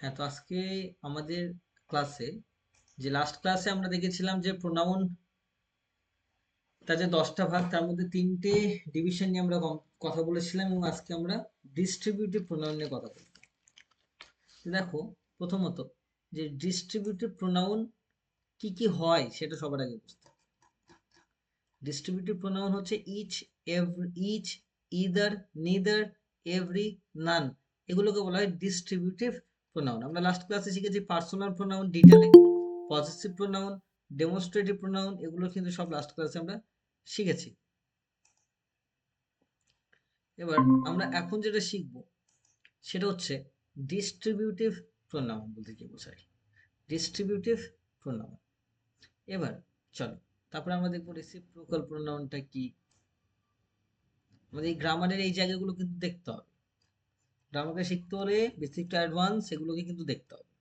হ্যাঁ, তো আজকে আমাদের ক্লাসে লাস্ট ক্লাসে আমরা দেখেছিলাম যে প্রোনাউন তার যে 10টা ভাগ তার মধ্যে 3টে ডিভিশন নিয়ে আমরা কথা বলেছিলাম এবং আজকে আমরা ডিস্ট্রিবিউটিভ প্রোনাউন নিয়ে কথা বলবো। তো দেখো, প্রথমত যে ডিস্ট্রিবিউটিভ প্রোনাউন কি কি হয় সেটা সবার আগে বুঝতে হবে। ডিস্ট্রিবিউটিভ প্রোনাউন হচ্ছে each, every, each, either, neither, every, none, এগুলোকে বলা হয় ডিস্ট্রিবিউটিভ প্রোনাউন। আমরা লাস্ট ক্লাসে শিখেছি পার্সোনাল প্রোনাউন ডিটেলে, পজিটিভ প্রোনাউন, ডেমনস্ট্রেটিভ প্রোনাউন, এগুলো কিন্তু সব লাস্ট ক্লাসে আমরা শিখেছি। এবার আমরা এখন যেটা শিখব সেটা হচ্ছে ডিস্ট্রিবিউটিভ প্রোনাউন বলতে কি বোঝায়। Distributive pronoun. এবার চলো, তারপরে আমরা দেখবো রেসিপ্রোকাল প্রোনাউনটা কি। আমাদের এই গ্রামারের এই জায়গাগুলো কিন্তু দেখতে হবে। গ্রামারকে শিখতে হলে বেসিক টু অ্যাডভান্স এগুলোকে কিন্তু দেখতে হবে।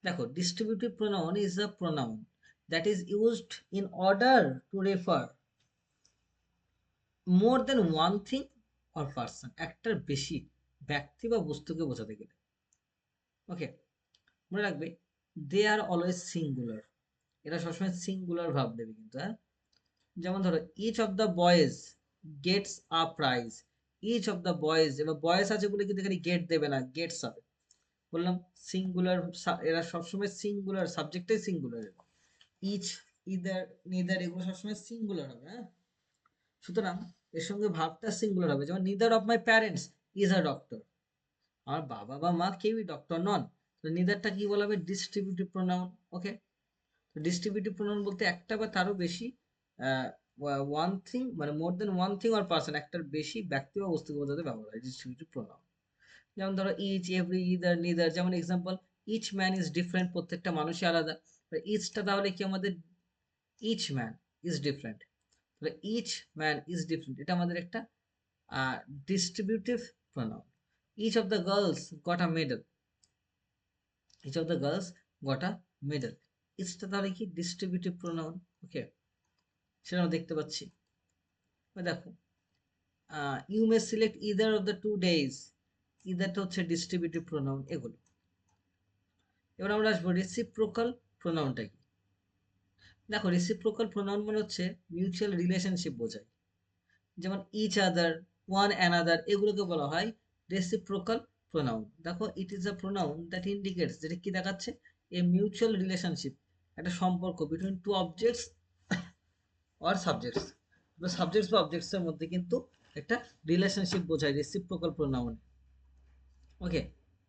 দেখো, distributive pronoun is a pronoun that is used in order to refer more than one thing or person, একটার বেশি ব্যক্তি বা বস্তুকে বোঝাতে গেলে। ওকে, মনে রাখবে দে আর অলওয়েজ সিঙ্গুলার, এটা সবসময় সিঙ্গুলার ভাব দেবে কিন্তু। হ্যাঁ, যেমন ধরো each of the boys gets a prize. Each of the boys, এবার বয়েজ আছে বলে কিন্তু এখানে গেট দেবে না, গেটস হবে। বললাম সিঙ্গুলার, এরা সবসময় সিঙ্গুলার, সাবজেক্টটাই সিঙ্গুলার। ইচ, ইদার, নিদার এগুলো সবসময় সিঙ্গুলার হবে। হ্যাঁ, সুতরাং এর সঙ্গে ভাবটা সিঙ্গুলার হবে। যেমন neither of my parents is a doctor, আমার বাবা বা মা কেউই ডক্টর নন। তো নিদারটা কি বলা হবে? Distributive pronoun. ওকে, তো ডিস্ট্রিবিউটিভ প্রোনাউন বলতে একটা বা তারও বেশি ওয়ান থিং, মানে মোর than one thing or person, একটার বেশি ব্যক্তি বা বস্তুকে বোঝাতে ব্যবহার হয় ডিস্ট্রিবিউটিভ প্রোনাউন। যেমন ধরো ইচ, এভরি, ইদার, নিদার। যেমন example, each man is different, প্রত্যেকটা মানুষই আলাদা। ইচটা তাহলে কি আমাদের ইচ ম্যান ইজ ডিফারেন্ট, তাহলে ইচ ম্যান ইজ ডিফারেন্ট এটা আমাদের একটা distributive pronoun. Each of the girls got a medal, each of the girls got a medal, ইচটা তাহলে কি ডিস্ট্রিবিউটিভ প্রোনাউন। ওকে, সেটা আমরা দেখতে পাচ্ছি। দেখো, you may select either of the two days, ইদারটা হচ্ছে ডিস্ট্রিবিউটিভ প্রোনাউন। এগুলো এবার আমরা আসবো রেসিপ্রোকাল প্রোনাউনটা কি। দেখো, রেসিপ্রোকাল প্রোনাউন মানে হচ্ছে মিউচুয়াল রিলেশনশিপ বোঝায়। যেমন ইচ আদার, ওয়ান অ্যানাদার, এগুলোকে বলা হয় রেসিপ্রোকাল প্রোনাউন। দেখো, it is a pronoun that indicates, যেটা কি দেখাচ্ছে? এ মিউচুয়াল রিলেশনশিপ, একটা সম্পর্ক between two objects or subjects. Subjects বা অবজেক্টস এর মধ্যে কিন্তু একটা রিলেশনশিপ বোঝায় রেসিপ্রোকাল প্রোনাউন। ওকে,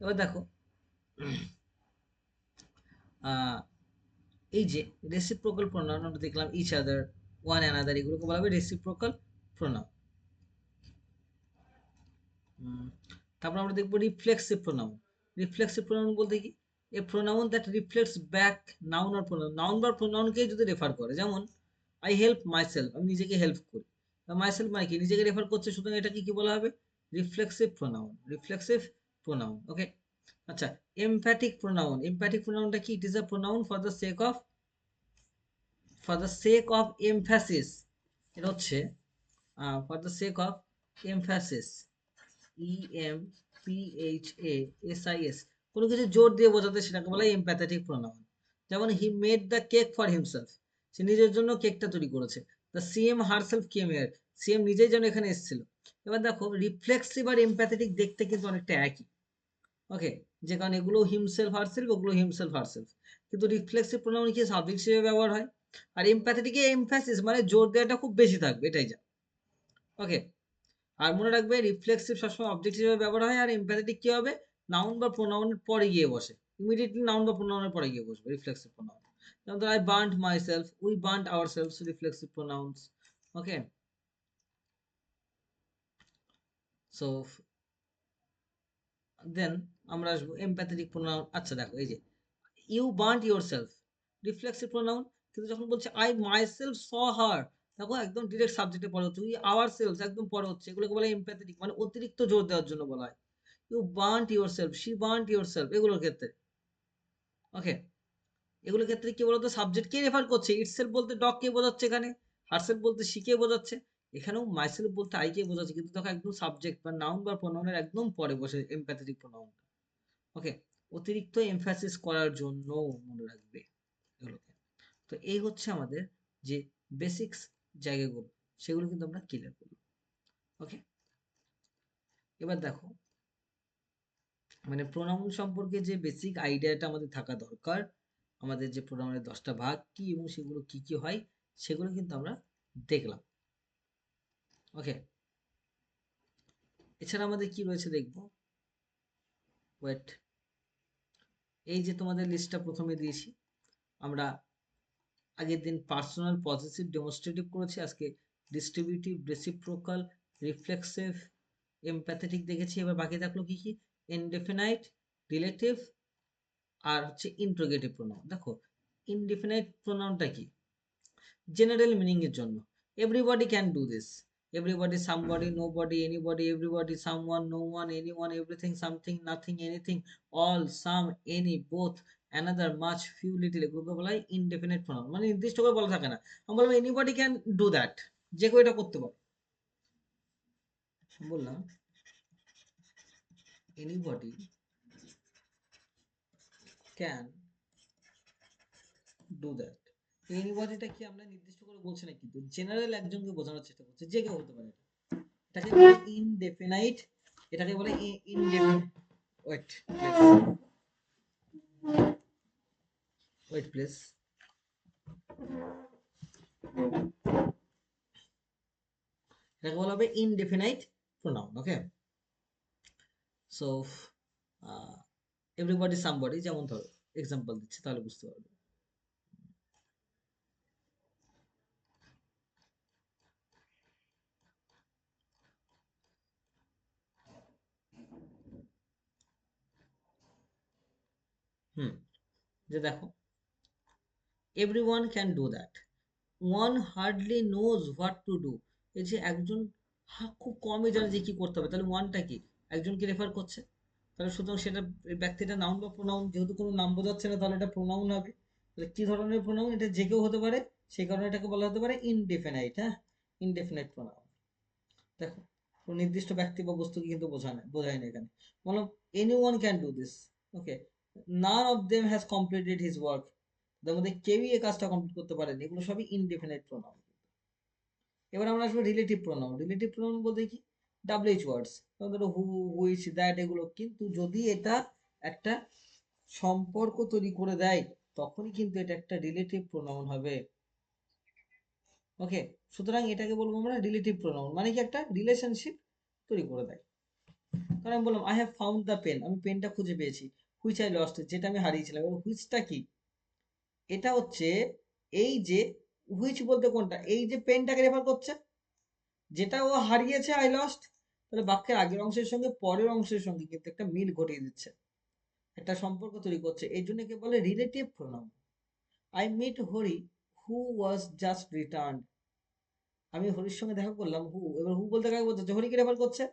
এবার দেখো, এই যে রেসিপ্রোকাল প্রোনাউন আমরা দেখলাম ইচ আদার, ওয়ান অ্যানাদার, এগুলোকে বলা হবে রেসিপ্রোকাল প্রোনাউন। তারপর আমরা দেখবো রিফ্লেক্সিভ প্রোনাউন। রিফ্লেক্সিভ প্রোনাউন বলতে কি? A pronoun that reflects back noun or pronoun, noun বা প্রোনাউনকে যদি রেফার করে। যেমন আই হেল্প মাইসেলফ, আমি নিজেকে হেল্প করি। মাইসেলফ মানে কি? নিজেকে রেফার করছে, সুতরাং এটাকে কি বলা হবে? Reflexive pronoun, reflexive pronoun. Okay, আচ্ছা, এমপ্যাথিক প্রোনাউন। এমপ্যাথিক প্রোনাউনটা কি? It is a pronoun for the sake of emphasis. এটা হচ্ছে for the sake of emphasis, EMPHASIS, কোনো কিছু জোর দিয়ে বোঝাতে, সেটাকে বলা হয় এমপ্যাথেটিক প্রোনাউন। যেমন he made the cake for himself, সে নিজের জন্য কেকটা তৈরি করেছে। The CM herself came here, CM নিজেই যেন এখানে এসেছিল। এবার দেখো, রিফ্লেক্সিভ আর এমপ্যাথেটিক দেখতে কিন্তু অনেকটা একই। ওকে, যে কারণে এগুলো হিমসেলফ হারসেলফ, ওগুলো হিমসেলফ হারসেলফ, কিন্তু রিফ্লেক্সিভ প্রোনাউন কি সাবজেক্ট হিসেবে ব্যবহার হয়। আর এমপ্যাথেটিকে এমফ্যাসিস মানে জোর দেওয়াটা খুব বেশি থাকবে, এটাই যা। ওকে, আর মনে রাখবে রিফ্লেক্সিভ সবসময় অবজেক্ট হিসেবে ব্যবহার হয়, আর এমপ্যাথেটিক কি হবে? নাউন বা প্রোনাউনের পরে গিয়ে বসে, ইমিডিয়েটলি নাউন বা প্রোনাউনের পরে গিয়ে বসবে রিফ্লেক্সিভ প্রোনাউন। যেমন ধর, I burned myself, we burned ourselves, reflexive pronouns. Okay, so then আমরা আসবো এমপ্যাথেটিক প্রোনাউন। আচ্ছা দেখো, এই যে you burned yourself, reflexive pronoun, কিন্তু যখন বলছে আই মাই সেলফ স হার, দেখো একদম ডিরেক্ট সাবজেক্টে পরে হচ্ছে। উই আওয়ার সেলফ একদম পরে হচ্ছে, এগুলোকে বলে এমপ্যাথেটিক, মানে অতিরিক্ত জোর দেওয়ার জন্য বলা হয়। You burned yourself, she burned yourself, এগুলোর ক্ষেত্রে। ওকে, এগুলোর ক্ষেত্রে কি বলতো? সাবজেক্ট কে রেফার করছে? ইটসেলফ বলতে ডগ কে বোঝাচ্ছে এখানে, হারসেলফ বলতে শি কে বোঝাচ্ছে। এখানেও মাইসেলফ বলতে আইকে বোঝাচ্ছে, কিন্তু দেখো একদম সাবজেক্ট বা নাউন বা প্রোনাউনের একদম পরে বসে এমপ্যাথেটিক প্রোনাউন। ওকে, অতিরিক্ত এমফ্যাসিস করার জন্য মনে রাখবে এগুলোকে। তো এই হচ্ছে আমাদের যে বেসিক্স জায়গাগুলো, সেগুলো কিন্তু আমরা ক্লিয়ার করব। ওকে, এবার দেখো মানে প্রোনাউন সম্পর্কে যে বেসিক আইডিয়াটা আমাদের থাকা দরকার, আমাদের যে প্রোনাউনের 10টা ভাগ কি এবং সেগুলো কি কি হয়, সেগুলো কিন্তু আমরা দেখলাম। ওকে, এছাড়া আমাদের কি রয়েছে দেখব। ওয়েট, এই যে তোমাদের লিস্টটা প্রথমে দিয়েছি, আমরা আগের দিন পার্সোনাল, পজিটিভ, ডেমনস্ট্রেটিভ করেছি, আজকে ডিস্ট্রিবিউটিভ, রেসিপ্রোকাল, রিফ্লেক্সিভ, এমপ্যাথেটিক দেখেছি। এবার বাকি থাকলো কি কি, ইনডেফিনাইট, রিলেটিভ, আর হচ্ছে ইন্ট্রোগেটিভ প্রোনাউন। দেখো ইনডেফিনাইট প্রোনাউনটা কি, জেনারেল মিনিং এর জন্য, everybody can do this, everybody, somebody, nobody, anybody, everybody, someone, no one, anyone, everything, something, nothing, anything, all, some, any, both, another, much, few, little, এগুলোকে বলা হয় ইনডেফিনিট প্রোনাউন, মানে নির্দিষ্ট করে বলা থাকে না। আমি বলবো এনিবডি ক্যান ডু দ্যাট, যে কেউ এটা করতে পারে। বললাম এনিবডি ক্যান ডু দ্যাট, এনিবডিটা কি আমরা নির্দিষ্ট করে বলছি না, কিন্তু জেনারেল একজনকে বোঝানোর চেষ্টা করছে, যে কেউ হতে পারে। এটাকে বলে ইনডেফিনাইট, এটাকে বলে ইনডেফিনাইট, ওয়েট ওয়েট প্লিজ, এটাকে বলা হবে ইনডেফিনাইট প্রোনাউন। ওকে, সো এভরিবডি, সামবডি, যেমন ধরো এক্সাম্পল দিচ্ছি তাহলে বুঝতে পারবে। হুম, যে দেখো everyone can do that, one hardly knows what to do, এই যে একজন খুব কমই জানে যে কি করতে হবে, তাহলে ওয়ানটা কি, একজনকে রেফার করছে, তাহলে সুতরাং সেটা ব্যক্তিটা নাউন বা প্রোনাউন, যেহেতু কোনো নাম বোঝাচ্ছে না তাহলে এটা প্রোনাউন হবে। তাহলে কি ধরনের প্রোনাউন, এটা যে কেউ হতে পারে, সেই কারণে এটাকে বলা হতে পারে ইনডেফিনাইট। হ্যাঁ, ইনডেফিনাইট প্রোনাউন। দেখো কোনো নির্দিষ্ট ব্যক্তি বা বস্তুকে কিন্তু বোঝায় না এখানে। বললাম any one can do this, okay, none of them has completed his work, তার মধ্যে কেউই এই কাজটা কমপ্লিট করতে পারেনি, এগুলো সবই ইনডেফিনাইট প্রোনাউন। এবার আমরা আসবো রিলেটিভ প্রোনাউন। রিলেটিভ প্রোনাউন বলতে কি, ডাব্লিউএইচ ওয়ার্ডস, ধরো হু, হুইচ, দ্যাট, এগুলো কিন্তু যদি এটা একটা সম্পর্ক তৈরি করে দেয়, তখনই কিন্তু এটা একটা রিলেটিভ প্রোনাউন হবে। ওকে, সুতরাং এটাকে বলবো আমরা রিলেটিভ প্রোনাউন, মানে কি একটা রিলেশনশিপ তৈরি করে দেয়। কারণ আমি বললাম I have found the pen, আমি পেনটা খুঁজে পেয়েছি, হুইচ আই লস্ট, যেটা আমি হারিয়েছিলাম। এবার হুইচটা কি, এটা হচ্ছে এই যে, হুইচ বলতে কোনটা, এই যে পেনটাকে রেফার করছে, যেটা ও হারিয়েছে আই লস্ট, তাহলে বাক্যের আগের অংশের সঙ্গে পরের অংশের সঙ্গে কিন্তু একটা মিল ঘটিয়ে দিচ্ছে, একটা সম্পর্ক তৈরি করছে, এই জন্য কে বলে relative pronoun. I meet Hari who was just return, আমি হরির সঙ্গে দেখা করলাম, হু, এবার হু বলতে কাকে বলছে, হরিকে রেফার করছে।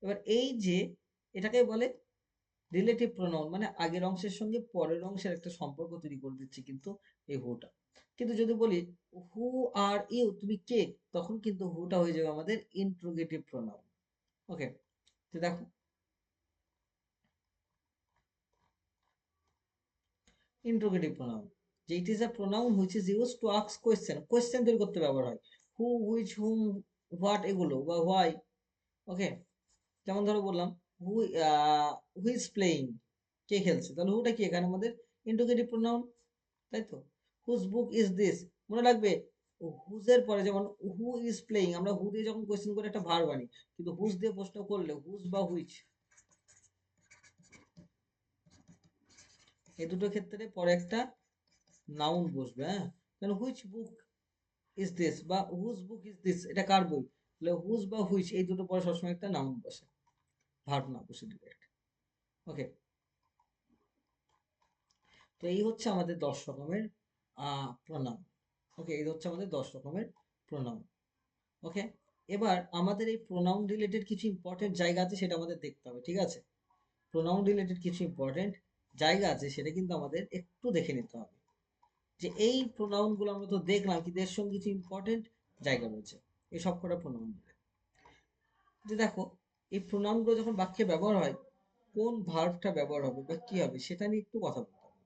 এবার এই যে, এটাকে বলে রিলেটিভ প্রোনাউন, মানে আগের অংশের সঙ্গে পরের অংশের একটা সম্পর্ক তৈরি করে দিচ্ছে কিন্তু এই হুটা। কিন্তু যদি বলি হু আর ইউ, তুমি কে, তখন কিন্তু হুটা হয়ে যাবে আমাদের ইন্ট্রোগেটিভ প্রোনাউন। ওকে, তো দেখো ইন্ট্রোগেটিভ প্রোনাউন, যে ইট is a pronoun which is use to ask question, question তৈরি করতে ব্যবহার হয়, হু, হুইচ, হুম, হোয়াট, এগুলো বা হোয়াই। ওকে, যেমন ধরো বললাম হু, হু ইজ প্লেইং, কে খেলছে, তাহলে হুটা কি এখানে আমাদের ইন্ট্রোগেটিভ প্রোনাউন, তাই তো। হুজ বুক ইজ দিস, মনে রাখবে হুজের পরে যেমন হু ইজ প্লেইং, আমরা হু দিয়ে যখন কোয়েশ্চেন করে একটা ভার্ব আনি, কিন্তু হুজ দিয়ে প্রশ্ন করলে হুজ বা হুইচ, এই দুটো ক্ষেত্রে পরে একটা নাউন বসবে। হ্যাঁ, কারণ হুইচ বুক ইজ দিস বা হুজ বুক ইজ দিস, এটা কার বই, তাহলে হুজ বা হুইচ এই দুটো পরে সবসময় একটা নাউন বসে, ভার্ব না বসে ডিরেক্ট। ওকে, তো এই হচ্ছে আমাদের 10 রকমের প্রণাম। ওকে, এই হচ্ছে আমাদের 10 রকমের প্রণাম। ওকে, এবার আমাদের এই প্রোনাউন রিলেটেড কিছু ইম্পর্টেন্ট জায়গা আছে, সেটা আমাদের দেখতে হবে, ঠিক আছে। প্রোনাউন রিলেটেড কিছু ইম্পর্টেন্ট জায়গা আছে, সেটা কিন্তু আমাদের একটু দেখে নিতে হবে, যে এই প্রোনাউনগুলো আমরা তো দেখলাম, কিন্তু এর সঙ্গে কিছু ইম্পর্টেন্ট জায়গা রয়েছে। এই সব কটা প্রোনাউন বলে। যে দেখো এই প্রোনাউনগুলো যখন বাক্যে ব্যবহার হয় কোন ভার্বটা ব্যবহার হবে বা কি হবে সেটা নিয়ে একটু কথা বলতে হবে।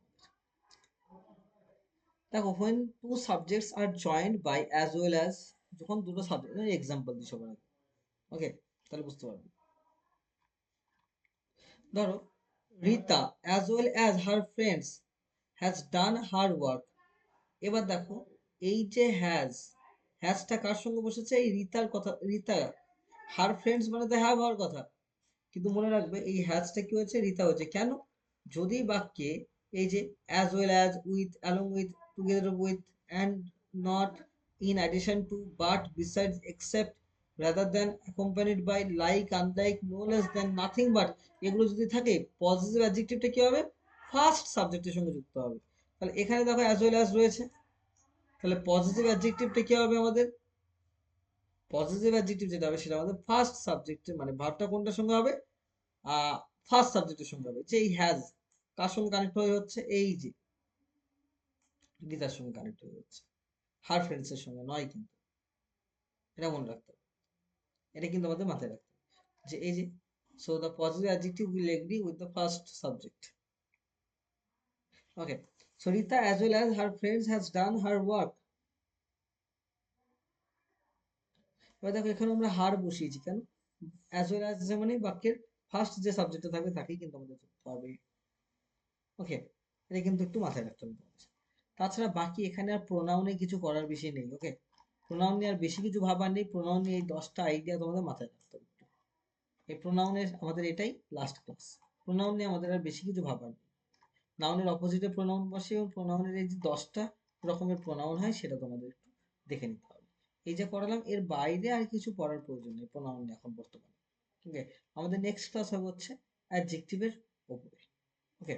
দেখো when two subjects are joined by as well as, যখন দুটো সাবজেক্ট, এক্সাম্পল দিই সবার আগে, ওকে, তাহলে বুঝতে পারবে। ধরো Rita as well as her friends has done her work। এবার দেখো এই যে হ্যাজটা কার সঙ্গে বসেছে, এই রিতার কথা, রিতা, হার ফ্রেন্ডস মানে তো হ্যাভ হওয়ার কথা, কিন্তু মনে রাখবে এই হ্যাজটা কি হয়েছে, রিতা হয়েছে। কেন? যদি বাক্যে এই যে as well as, with, along with, together with, and, not, in addition to, but, besides, except, rather than, accompanied by, like, unlike, no less than, nothing but, এগুলো যদি থাকে পজিটিভ অ্যাডজেক্টিভটা কি হবে, ফার্স্ট সাবজেক্টের সঙ্গে যুক্ত হবে। তাহলে এখানে দেখো অ্যাজ ওয়েল অ্যাজ রয়েছে, তাহলে পজিটিভ অ্যাডজেক্টিভটা কি হবে আমাদের, পজিটিভ অ্যাডজেক্টিভ যেটা হবে সেটা আমাদের ফার্স্ট সাবজেক্টের, মানে ভার্বটা কোনটার সঙ্গে হবে, ফার্স্ট সাবজেক্টের সঙ্গে হবে। যে এই হ্যাজ কার সঙ্গে কানেক্ট হয়ে হচ্ছে, এই যে গীতার সঙ্গে কানেক্ট হয়ে হচ্ছে, হার ফ্রেন্ডস এর সঙ্গে নয় কিন্তু, এটা মনে রাখতে হবে। এটা কিন্তু আমাদের মাথায় রাখতে হবে যে এই যে, so the positive adjective will agree with the first subject. Okay, so Rita as well as her friends has done her work. এবার দেখো এখানে আমরা হার বসিয়েছি কেন, অ্যাজ ওয়েল অ্যাজ মানে বাক্যের ফার্স্ট যে সাবজেক্টটা থাকবে তাকেই কিন্তু আমাদের ধরতে হবে। ওকে, এটা কিন্তু একটু মাথায় রাখতে হবে। তাছাড়া বাকি এখানে আর প্রোনাউনে কিছু করার বিষয় নেই। ওকে, প্রোনাউন নিয়ে আর বেশি কিছু ভাবার নেই, প্রোনাউন নিয়ে এই 10টা আইডিয়া তোমাদের মাথায় রাখতে হবে। এই প্রোনাউনের আমাদের এটাই লাস্ট ক্লাস। প্রোনাউন নিয়ে আমাদের আর বেশি কিছু ভাবার নেই। নাউনের অপোজিটে প্রোনাউন বসে এবং প্রোনাউনের এই যে 10টা রকমের প্রোনাউন হয় সেটা তোমাদের একটু দেখে নিতে হবে। এই যে করালাম এর বাইরে আর কিছু পড়ার প্রয়োজন নেই প্রোনাউন নিয়ে এখন বর্তমানে। ওকে, আমাদের নেক্সট ক্লাস হবে হচ্ছে অ্যাডজেক্টিভের উপরে। ওকে।